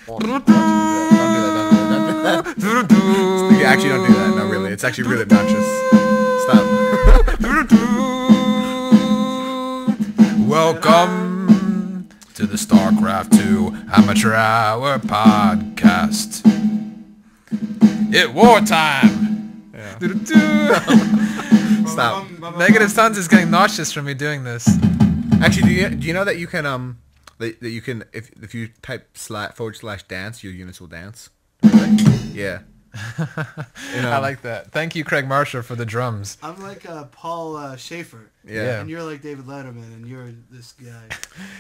Don't do that. Don't do that. Actually, don't do that. No, really. It's actually really obnoxious. Stop. Welcome to the Starcraft 2 Amateur Hour Podcast. It wartime. Yeah. Stop. Negative Sons is getting nauseous from me doing this. Actually, do you know that you can that you can if you type /dance, your units will dance? Really? Yeah. I like that. Thank you, Craig Marshall, for the drums. I'm like Paul Schaefer. Yeah. And you're like David Letterman, and you're this guy.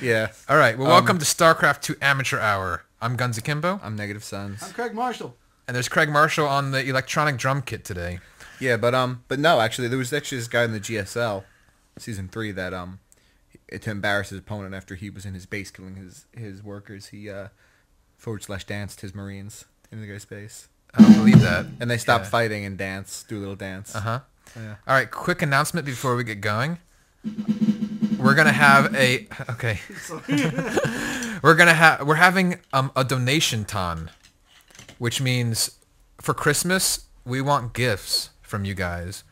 Yeah. All right. Well, welcome to StarCraft 2 Amateur Hour. I'm Guns Akimbo. I'm Negative Sons. I'm Craig Marshall. And there's Craig Marshall on the electronic drum kit today. Yeah, but no, actually, there was actually this guy in the GSL, season 3, that to embarrass his opponent after he was in his base killing his workers, he /danced his Marines in the guy's base. I don't believe that. And they stopped fighting and do a little dance. Uh-huh. Yeah. All right, quick announcement before we get going. We're gonna have we're having a donation ton, which means for Christmas we want gifts from you guys.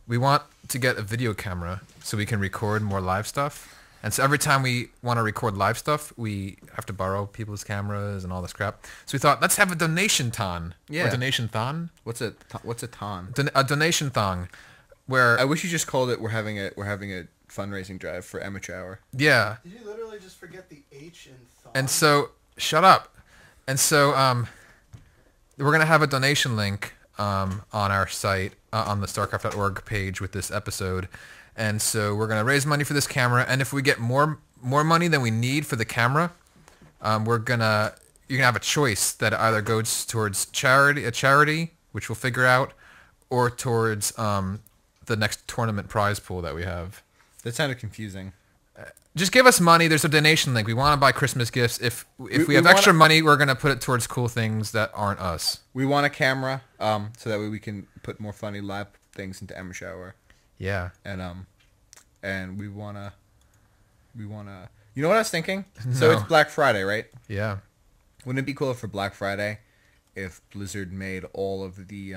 We want to get a video camera so we can record more live stuff. And so every time we want to record live stuff, we have to borrow people's cameras and all this crap. So we thought, let's have a donation ton. Yeah. Or donation thon? What's a ton? A donation thong. Where I wish you just called it. We're having a fundraising drive for Amateur Hour. Yeah. Did you literally just forget the H in thought? And so shut up. And so we're gonna have a donation link on our site on the starcraft.org page with this episode. And so we're gonna raise money for this camera, and if we get more money than we need for the camera, you're gonna have a choice that either goes towards charity, which we'll figure out, or towards the next tournament prize pool that we have. That sounded confusing. Just give us money. There's a donation link. We want to buy Christmas gifts. If we have extra money, we're gonna put it towards cool things that aren't us. We want a camera, so that way we can put more funny live things into Amateur Hour. Yeah. And we wanna. You know what I was thinking? No. So it's Black Friday, right? Yeah. Wouldn't it be cool for Black Friday if Blizzard made all of the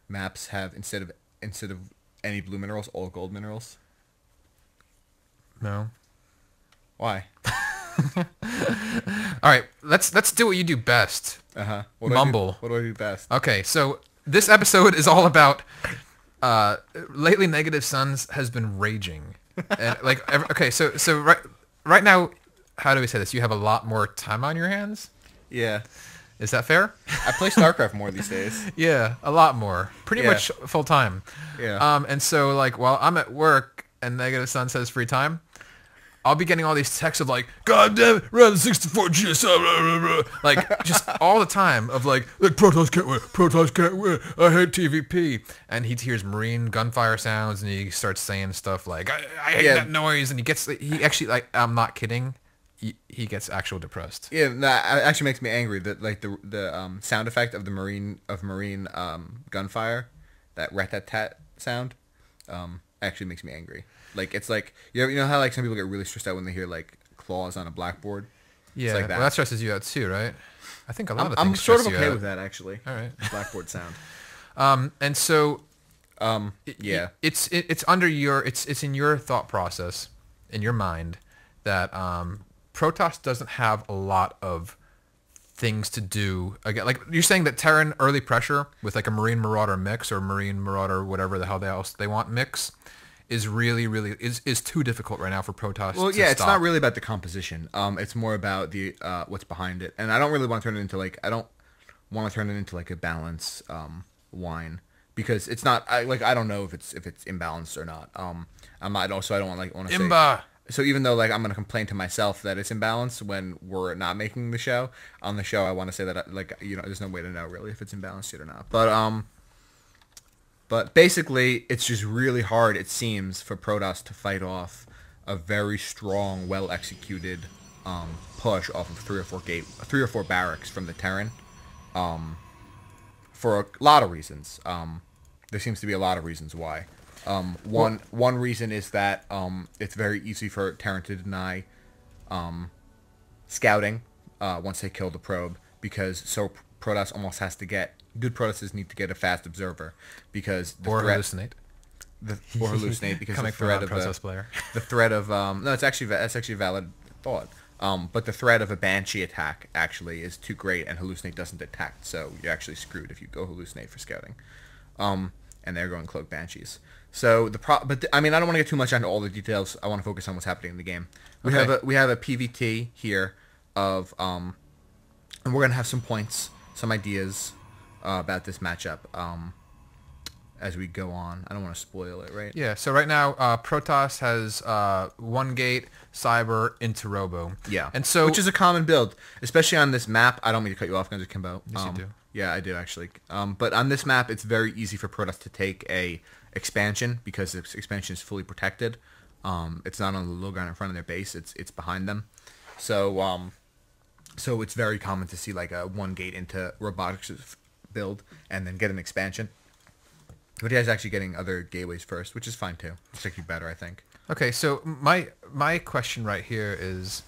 maps have instead of any blue minerals, all gold minerals? No. Why? All right. Let's do what you do best. Mumble. What do I do best? Okay. So this episode is all about. Lately, Negative Sons has been raging, and so right now, how do we say this? You have a lot more time on your hands. Yeah. Is that fair? I play Starcraft more these days. Yeah, a lot more. Pretty much full time. Yeah. And so while I'm at work and Negative Sons has free time, I'll be getting all these texts of God damn it, run 64 GSL, blah, blah, blah. Just all the time of Protoss can't win, I hate TVP. And he hears Marine gunfire sounds and he starts saying stuff like, I hate that noise. And he actually, I'm not kidding, he gets actual depressed. Yeah, that actually makes me angry that the sound effect of the Marine gunfire, that rat-tat-tat sound, actually makes me angry. It's you know how some people get really stressed out when they hear claws on a blackboard. Yeah, it's that. Well, that stresses you out too, right? I think a lot of things I'm sort of stress you okay out. with that actually. All right. Blackboard sound. And so, yeah, it's in your thought process, in your mind, that Protoss doesn't have a lot of things to do. Again, you're saying that Terran early pressure with a Marine Marauder mix or Marine Marauder whatever the hell they want mix is really is too difficult right now for Protoss. Well, to yeah, it's stop. not really about the composition. It's more about the what's behind it, and I don't really want to turn it into a balance wine because it's not. I don't know if it's imbalanced or not. I'm not. Also, I don't want to say. So even though I'm gonna complain to myself that it's imbalanced when we're not making the show, on the show I want to say that there's no way to know really if it's imbalanced yet or not. But basically, it's just really hard, it seems, for Protoss to fight off a very strong, well-executed push off of three or four barracks from the Terran. For a lot of reasons. There seems to be a lot of reasons why. One reason is that it's very easy for Terran to deny scouting once they kill the probe, because Protoss almost has to get good Protosses need to get a fast observer because or hallucinate. Or hallucinate because Coming the threat from of a Protoss player. the threat of no, that's actually a valid thought. But the threat of a Banshee attack actually is too great, and hallucinate doesn't detect, so you're actually screwed if you go hallucinate for scouting. And they're going cloak Banshees. So I mean, I don't want to get too much into all the details. I want to focus on what's happening in the game. We have a PVT here of and we're gonna have some points, some ideas about this matchup. As we go on. I don't want to spoil it, right? Yeah, so right now, Protoss has 1 gate, Cyber, into Robo. Yeah, and so which is a common build, especially on this map. I don't mean to cut you off, Guns Kimbo. Yes, you do. Yeah, I do actually. But on this map, it's very easy for Protoss to take a expansion because this expansion is fully protected. It's not on the low ground in front of their base. It's behind them. So so it's very common to see like a 1 gate into robotics build and then get an expansion. But he is actually getting other gateways first, which is fine too. It's actually better, I think. Okay, so my question right here is,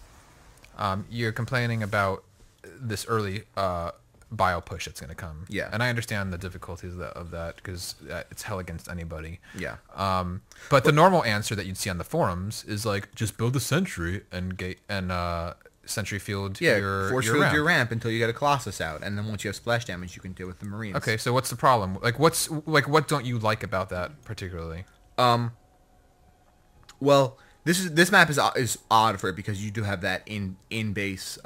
you're complaining about this early bio push that's going to come. Yeah. And I understand the difficulties of that because it's hell against anybody. Yeah. But the normal answer that you'd see on the forums is like, just build a sentry and sentry field force field ramp. your ramp until you get a Colossus out, and then once you have splash damage, you can deal with the Marines. Okay, so what's the problem? Like, what don't you like about that particularly? Well, this map is odd for it because you do have that in base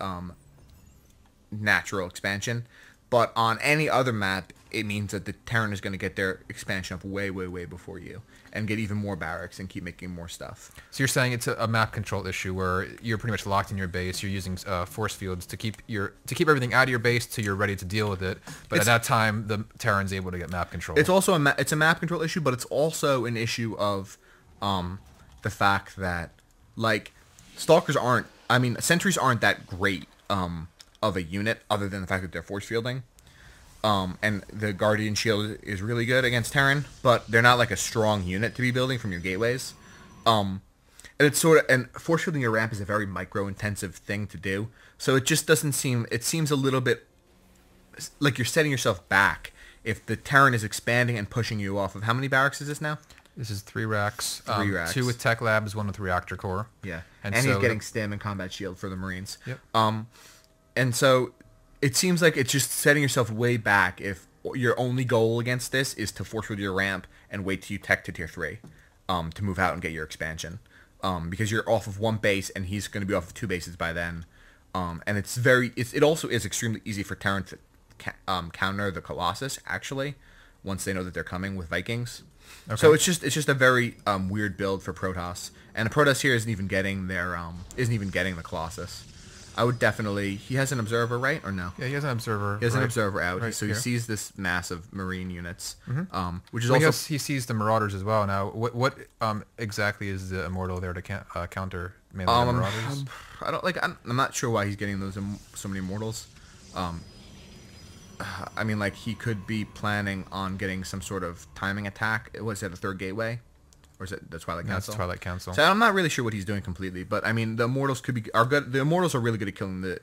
natural expansion, but on any other map, it means that the Terran is going to get their expansion up way before you, and get even more barracks and keep making more stuff. So you're saying it's a map control issue where you're pretty much locked in your base. You're using force fields to keep everything out of your base till you're ready to deal with it. But at that time, the Terran's able to get map control. It's also a map control issue, but it's also an issue of the fact that like stalkers sentries aren't that great of a unit, other than the fact that they're force fielding. And the Guardian Shield is really good against Terran, but they're not like a strong unit to be building from your gateways. And it's and force fielding your ramp is a very micro-intensive thing to do, so it just doesn't seem, it seems a little bit like you're setting yourself back if the Terran is expanding and pushing you off of, how many barracks is this now? This is 3 racks. 3 racks. 2 with tech labs, 1 with reactor core. Yeah, and so, he's getting stim and combat shield for the Marines. Yep. And so it seems like it's just setting yourself way back if your only goal against this is to force with your ramp and wait till you tech to tier 3 to move out and get your expansion. Because you're off of 1 base and he's going to be off of 2 bases by then. And it also is extremely easy for Terran to counter the Colossus, actually, once they know that they're coming with Vikings. Okay. So it's just a very weird build for Protoss. And Protoss here isn't even getting the Colossus. I would definitely... He has an observer, right? Or no? Yeah, he has an observer. He has an observer out. Right so here. He sees this mass of Marine units, which is Well, also... he sees the Marauders as well. Now, what exactly is the Immortal there to counter mainly the Marauders? I'm not sure why he's getting those so many Immortals. I mean, like, he could be planning on getting some sort of timing attack. Was that a 3rd gateway? Or is it the Twilight Council? That's Twilight Council. So I'm not really sure what he's doing completely, but I mean the Immortals are good. The Immortals are really good at killing the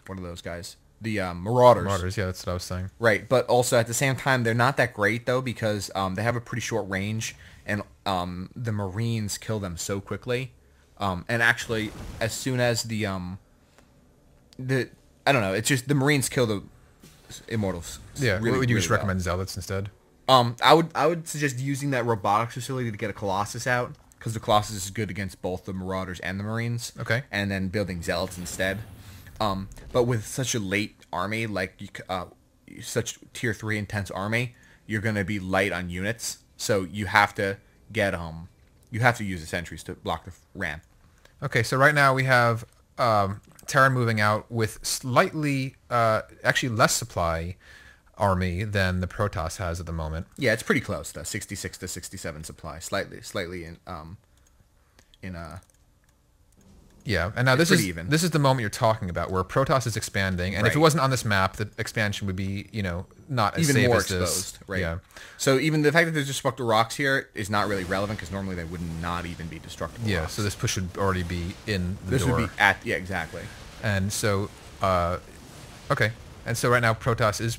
what are those guys? The Marauders. Marauders, yeah, that's what I was saying. Right, but also at the same time they're not that great though because they have a pretty short range and the Marines kill them so quickly. And actually, as soon as I don't know, it's just the Marines kill the Immortals. Yeah, really, would you really just recommend Zealots instead? I would suggest using that robotics facility to get a Colossus out, because the Colossus is good against both the Marauders and the Marines. Okay. And then building Zealots instead. But with such a late army, like such tier 3 intense army, you're gonna be light on units, so you have to get use the sentries to block the ramp. Okay, so right now we have Terran moving out with slightly, actually less supply army than the Protoss has at the moment. Yeah, it's pretty close though. 66 to 67 supply, slightly Yeah, and now this pretty is even. this is the moment you're talking about where Protoss is expanding, and if it Right. wasn't on this map, the expansion would be not as Even safe more as this. exposed, right? Yeah, So even the fact that there's destructible rocks here is not really relevant because normally they would not even be destructible. yeah. rocks. So this push would already be in the this door. would be at exactly. And so, okay. And so right now Protoss is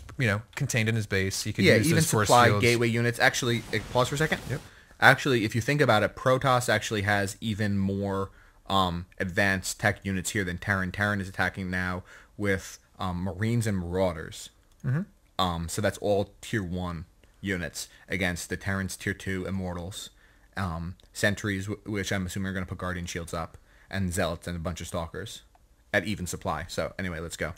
contained in his base. He could Yeah, use even those force supply fields. gateway units. Actually, pause for a second. Yep. Actually, if you think about it, Protoss actually has even more advanced tech units here than Terran. Terran is attacking now with Marines and Marauders. Mm-hmm. So that's all Tier 1 units against the Terran's Tier 2 Immortals. Sentries, which I'm assuming are going to put Guardian Shields up, and Zealots and a bunch of Stalkers at even supply. So anyway, let's go.